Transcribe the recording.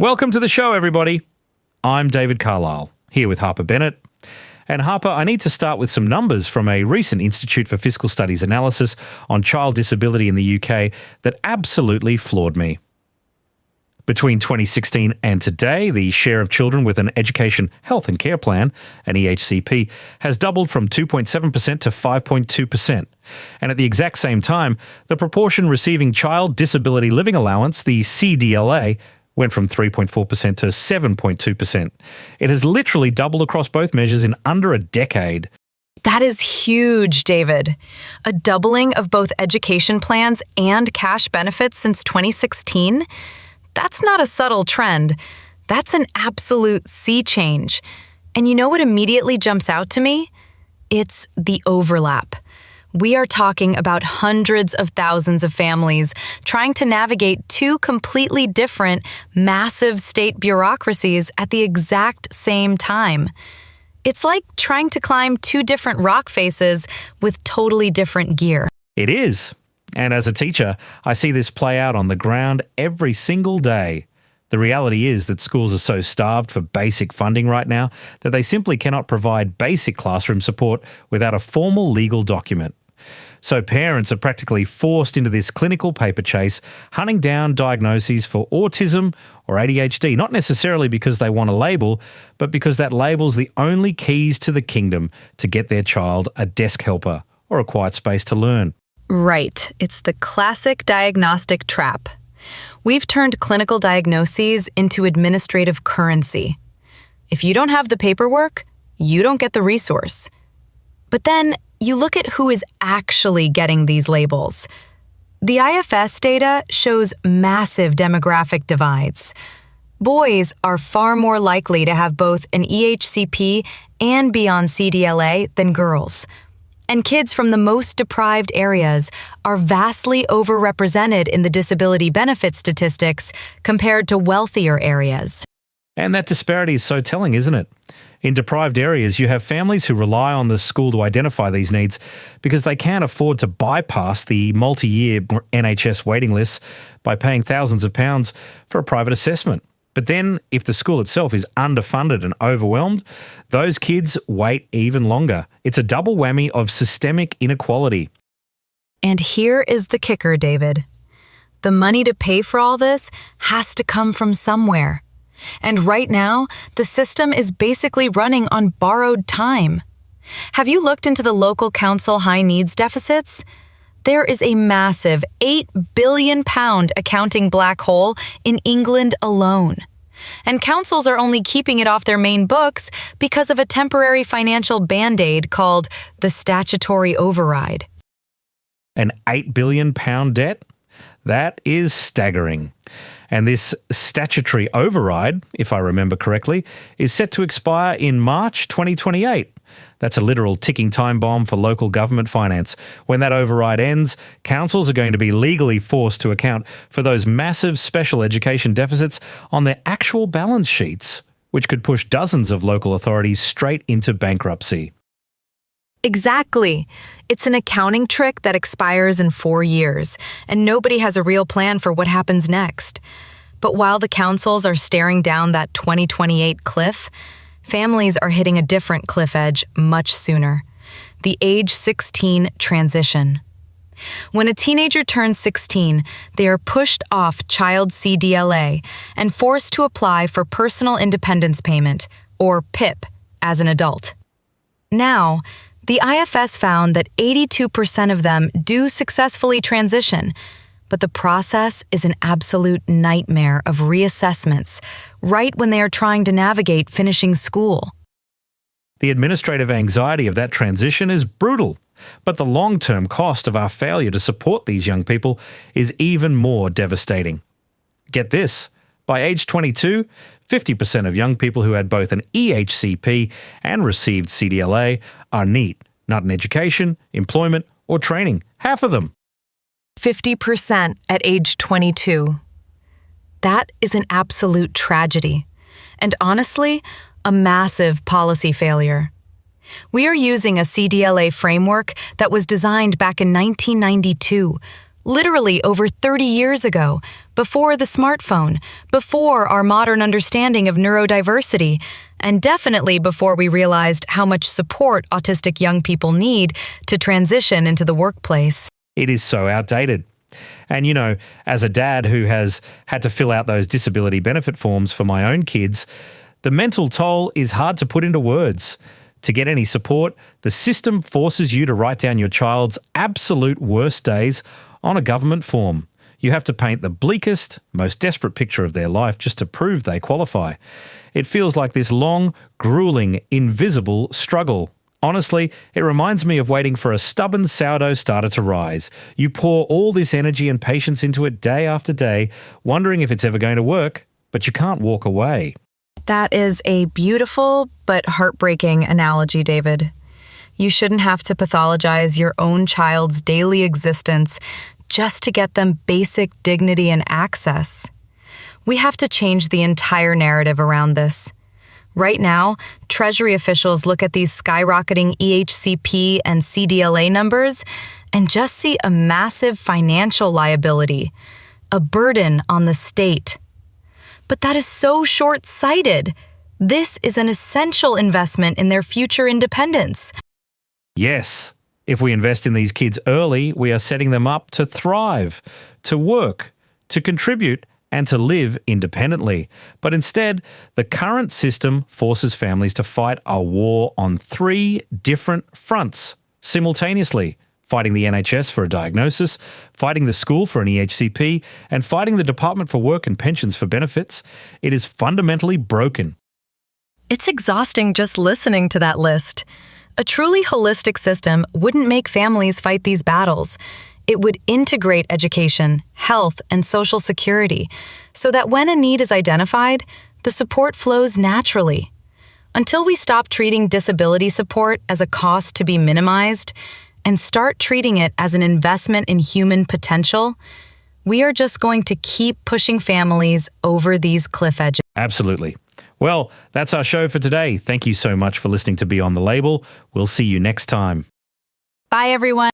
Welcome to the show, everybody. I'm David Carlisle, here with Harper Bennett. And Harper, I need to start with some numbers from a recent Institute for Fiscal Studies analysis on child disability in the UK that absolutely floored me. Between 2016 and today, the share of children with an education, health and care plan, an EHCP, has doubled from 2.7% to 5.2%. And at the exact same time, the proportion receiving Child Disability Living Allowance, the CDLA, went from 3.4% to 7.2%. It has literally doubled across both measures in under a decade. That is huge, David. A doubling of both education plans and cash benefits since 2016? That's not a subtle trend. That's an absolute sea change. And you know what immediately jumps out to me? It's the overlap. We are talking about hundreds of thousands of families trying to navigate two completely different, massive state bureaucracies at the exact same time. It's like trying to climb two different rock faces with totally different gear. It is. And as a teacher, I see this play out on the ground every single day. The reality is that schools are so starved for basic funding right now that they simply cannot provide basic classroom support without a formal legal document. So parents are practically forced into this clinical paper chase, hunting down diagnoses for autism or ADHD, not necessarily because they want a label, but because that label's the only keys to the kingdom to get their child a desk helper or a quiet space to learn. Right. It's the classic diagnostic trap. We've turned clinical diagnoses into administrative currency. If you don't have the paperwork, you don't get the resource. But then you look at who is actually getting these labels. The IFS data shows massive demographic divides. Boys are far more likely to have both an EHCP and be on CDLA than girls. And kids from the most deprived areas are vastly overrepresented in the disability benefit statistics compared to wealthier areas. And that disparity is so telling, isn't it? In deprived areas, you have families who rely on the school to identify these needs because they can't afford to bypass the multi-year NHS waiting lists by paying thousands of pounds for a private assessment. But then, if the school itself is underfunded and overwhelmed, those kids wait even longer. It's a double whammy of systemic inequality. And here is the kicker, David. The money to pay for all this has to come from somewhere. And right now, the system is basically running on borrowed time. Have you looked into the local council high needs deficits? There is a massive £8 billion accounting black hole in England alone. And councils are only keeping it off their main books because of a temporary financial band-aid called the statutory override. An £8 billion debt? That is staggering. And this statutory override, if I remember correctly, is set to expire in March 2028. That's a literal ticking time bomb for local government finance. When that override ends, councils are going to be legally forced to account for those massive special education deficits on their actual balance sheets, which could push dozens of local authorities straight into bankruptcy. Exactly. It's an accounting trick that expires in 4 years, and nobody has a real plan for what happens next. But while the councils are staring down that 2028 cliff, families are hitting a different cliff edge much sooner: the age 16 transition. When a teenager turns 16, they are pushed off child CDLA and forced to apply for Personal Independence Payment, or PIP, as an adult. Now, the IFS found that 82% of them do successfully transition, but the process is an absolute nightmare of reassessments right when they are trying to navigate finishing school. The administrative anxiety of that transition is brutal, but the long-term cost of our failure to support these young people is even more devastating. Get this, by age 22, 50% of young people who had both an EHCP and received CDLA are NEET, not in education, employment, or training. Half of them. 50% at age 22. That is an absolute tragedy, and honestly, a massive policy failure. We are using a CDLA framework that was designed back in 1992, Literally over 30 years ago, before the smartphone, before our modern understanding of neurodiversity, and definitely before we realized how much support autistic young people need to transition into the workplace. It is so outdated. And, as a dad who has had to fill out those disability benefit forms for my own kids, the mental toll is hard to put into words. To get any support, the system forces you to write down your child's absolute worst days on a government form. You have to paint the bleakest, most desperate picture of their life just to prove they qualify. It feels like this long, grueling, invisible struggle. Honestly, it reminds me of waiting for a stubborn sourdough starter to rise. You pour all this energy and patience into it day after day, wondering if it's ever going to work, but you can't walk away. That is a beautiful but heartbreaking analogy, David. You shouldn't have to pathologize your own child's daily existence just to get them basic dignity and access. We have to change the entire narrative around this. Right now, Treasury officials look at these skyrocketing EHCP and CDLA numbers and just see a massive financial liability, a burden on the state. But that is so short-sighted. This is an essential investment in their future independence. Yes, if we invest in these kids early, we are setting them up to thrive, to work, to contribute, and to live independently. But instead, the current system forces families to fight a war on 3 different fronts simultaneously: fighting the NHS for a diagnosis, fighting the school for an EHCP, and fighting the Department for Work and Pensions for benefits. It is fundamentally broken. It's exhausting just listening to that list. A truly holistic system wouldn't make families fight these battles. It would integrate education, health, and social security so that when a need is identified, the support flows naturally. Until we stop treating disability support as a cost to be minimized and start treating it as an investment in human potential, we are just going to keep pushing families over these cliff edges. Absolutely. Well, that's our show for today. Thank you so much for listening to Beyond the Label. We'll see you next time. Bye, everyone.